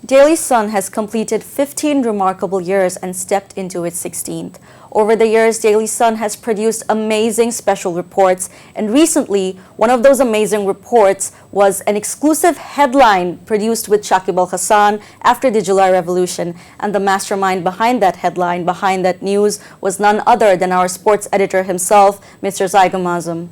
Daily Sun has completed 15 remarkable years and stepped into its 16th. Over the years, Daily Sun has produced amazing special reports, and recently, one of those amazing reports was an exclusive headline produced with Shakib al-Hassan after the July Revolution, and the mastermind behind that headline, behind that news, was none other than our sports editor himself, Mr. Zaigum Azam.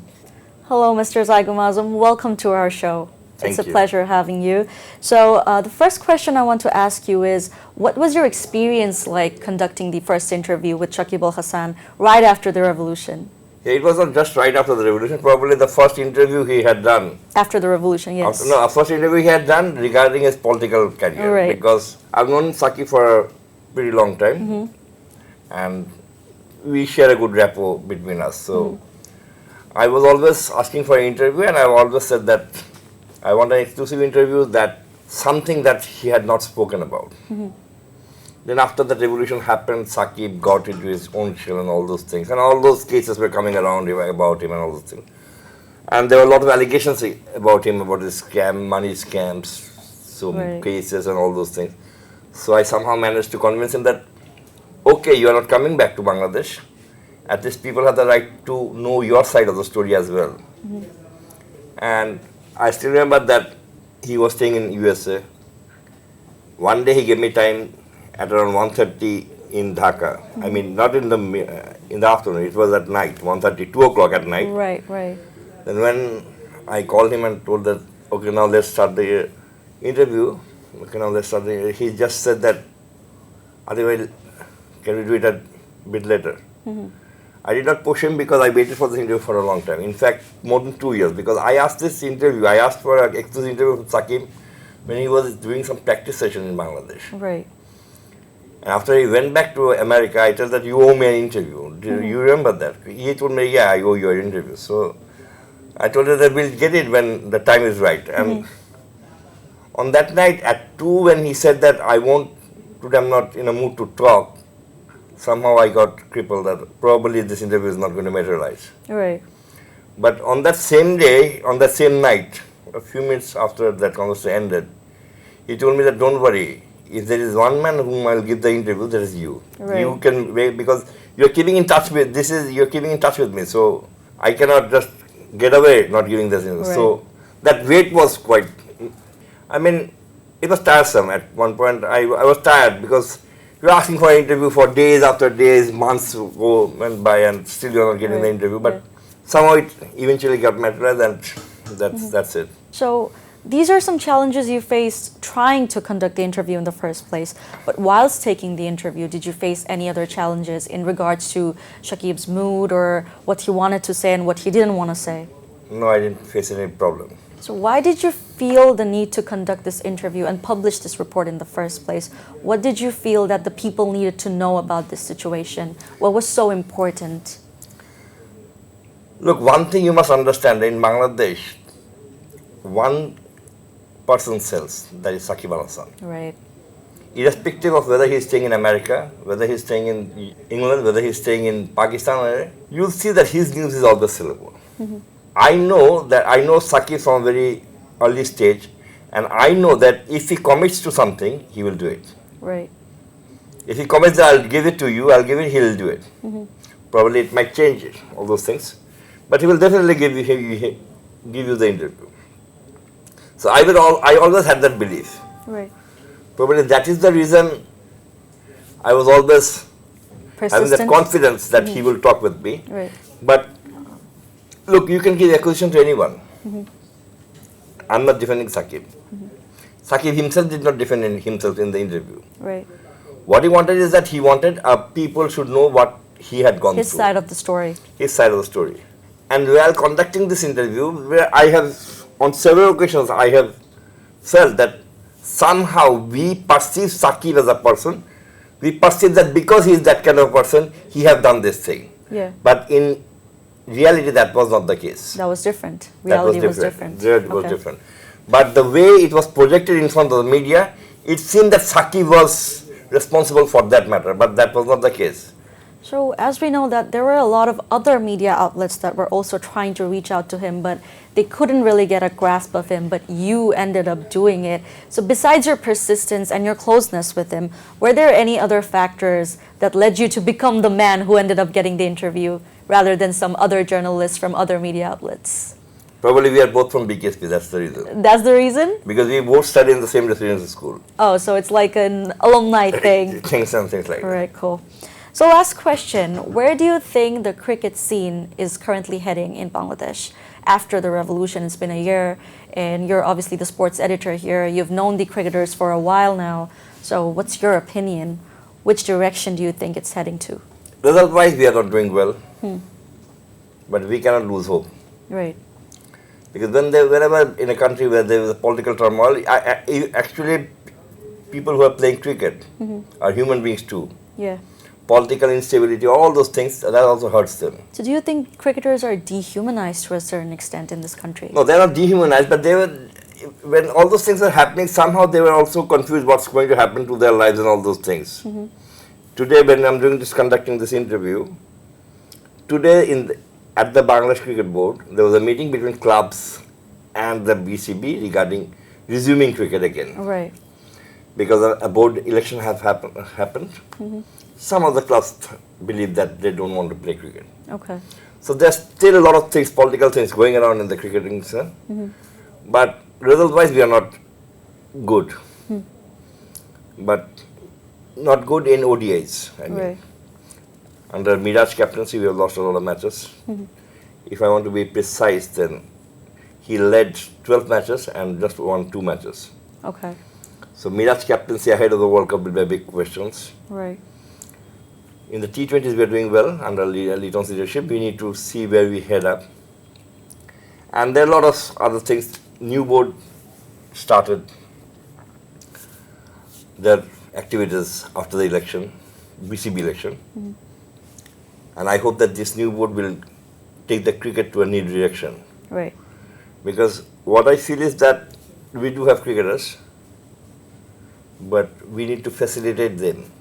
Hello, Mr. Zaigum Azam. Welcome to our show. It's a pleasure having you. So the first question I want to ask you is, what was your experience like conducting the first interview with Shakib al-Hassan right after the revolution? Yeah, it was not just right after the revolution, probably the first interview he had done. After the revolution, yes. No, first interview he had done regarding his political career. Right. Because I've known Shakib for a pretty long time, and we share a good rapport between us. So I was always asking for an interview, and I've always said that I want an exclusive interview, that something that he had not spoken about. Then after the revolution happened, Shakib got into his own shell and all those things. And all those cases were coming around about him and all those things. And there were a lot of allegations about him, about his scam, money scams, so many cases and all those things. So I somehow managed to convince him that, okay, you are not coming back to Bangladesh. At least people have the right to know your side of the story as well. And I still remember that he was staying in USA. One day he gave me time at around 1:30 in Dhaka. I mean, not in the afternoon, it was at night, 1:30, 2 o'clock at night. Right, right. Then when I called him and told that, okay, now let's start the interview. Okay, now let's start the, he just said that, otherwise, can we do it a bit later? I did not push him because I waited for this interview for a long time. In fact, more than 2 years, because I asked I asked for an exclusive interview with Shakib when he was doing some practice session in Bangladesh. Right. And after he went back to America, I told that you owe me an interview. Do you remember that? He told me, yeah, I owe you an interview. So I told her that we'll get it when the time is right. And on that night at 2, when he said that today I'm not in a mood to talk, somehow I got crippled that probably this interview is not going to materialize. Right. But on that same day, on that same night, a few minutes after that conversation ended, he told me that don't worry, if there is one man whom I'll give the interview, that is you. Right. You can wait because you're keeping in touch with you're keeping in touch with me, so I cannot just get away not giving this interview. Right. So that wait was quite, I mean, it was tiresome at one point. I was tired because you're asking for an interview for days after days, months went by, and still you're not getting the interview. But somehow it eventually got materialized, and that's it. So these are some challenges you faced trying to conduct the interview in the first place. But whilst taking the interview, did you face any other challenges in regards to Shakib's mood or what he wanted to say and what he didn't want to say? No, I didn't face any problem. So why did you feel the need to conduct this interview and publish this report in the first place? What did you feel that the people needed to know about this situation? What was so important? Look, one thing you must understand, in Bangladesh, one person sells, that is Shakib al-Hassan. Right. Irrespective of whether he is staying in America, whether he is staying in England, whether he is staying in Pakistan, you'll see that his news is always sellable. I know Shakib from a very early stage, and I know that if he commits to something, he will do it. Right. If he commits that I'll give it to you, he'll do it. Probably it might change it, all those things. But he will definitely give you the interview. So I always had that belief. Right. Probably that is the reason I was always having that confidence that he will talk with me. Right. But look, you can give accusation to anyone. I'm not defending Shakib. Shakib himself did not defend himself in the interview. Right. What he wanted is that people should know what he had gone through. His side of the story. His side of the story. And while conducting this interview, where I have, on several occasions, I have felt that somehow we perceive Shakib as a person. We perceive that because he is that kind of person, he have done this thing. Yeah. But in reality, that was not the case. That was different. Reality was different. Reality was different. But the way it was projected in front of the media, it seemed that Shakib was responsible for that matter, but that was not the case. So as we know that there were a lot of other media outlets that were also trying to reach out to him, but they couldn't really get a grasp of him, but you ended up doing it. So besides your persistence and your closeness with him, were there any other factors that led you to become the man who ended up getting the interview rather than some other journalists from other media outlets? Probably we are both from BKSP, that's the reason. That's the reason? Because we both studied in the same residential school. Oh, so it's like an alumni thing. Things like that. All right, cool. So last question, where do you think the cricket scene is currently heading in Bangladesh? After the revolution, it's been a year, and you're obviously the sports editor here. You've known the cricketers for a while now. So what's your opinion? Which direction do you think it's heading to? Result-wise, we are not doing well. But we cannot lose hope. Right. Because whenever in a country where there is a political turmoil, actually people who are playing cricket are human beings too. Yeah. Political instability, all those things, that also hurts them. So do you think cricketers are dehumanized to a certain extent in this country? No, they're not dehumanized, but when all those things are happening, somehow they were also confused what's going to happen to their lives and all those things. Today, when I'm conducting this interview, today at the Bangladesh Cricket Board, there was a meeting between clubs and the BCB regarding resuming cricket again. Right. Because a board election has happened. Some of the clubs believe that they don't want to play cricket. Okay. So there's still a lot of things, political things going around in the cricketing scene. But result-wise, we are not good. But not good in ODIs. I mean. Right. Under Miraj's captaincy, we have lost a lot of matches. If I want to be precise, then he led 12 matches and just won 2 matches. Okay. So Miraj's captaincy ahead of the World Cup will be a big questions. Right. In the T20s, we are doing well under Liton's leadership. We need to see where we head up. And there are a lot of other things. New board started their activities after the election, BCB election. And I hope that this new board will take the cricket to a new direction. Right. Because what I feel is that we do have cricketers, but we need to facilitate them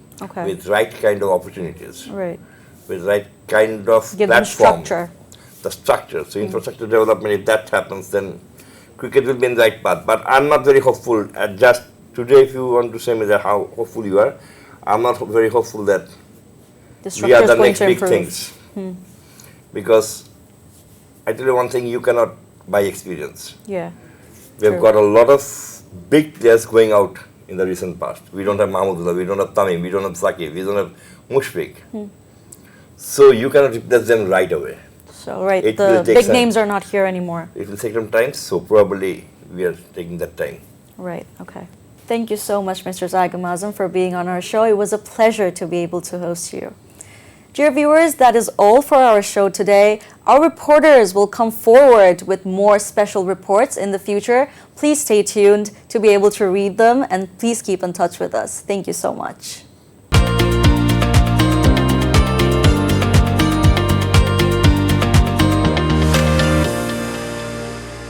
with right kind of opportunities, with right kind of give them platform. structure. The structure. So infrastructure development, if that happens, then cricket will be in the right path. But I'm not very hopeful. Just today, if you want to say me that how hopeful you are, I'm not very hopeful that we are the next big things. Because I tell you one thing, you cannot buy experience. Yeah. We have got a lot of big players going out in the recent past. We don't have Mahmudullah, we don't have Tamim, we don't have Shakib, we don't have Mushfiq. So you cannot replace them right away. So the big names are not here anymore. It will take some time, so probably we are taking that time. Right, okay. Thank you so much, Mr. Zaigum Azam, for being on our show. It was a pleasure to be able to host you. Dear viewers, that is all for our show today. Our reporters will come forward with more special reports in the future. Please stay tuned to be able to read them, and please keep in touch with us. Thank you so much.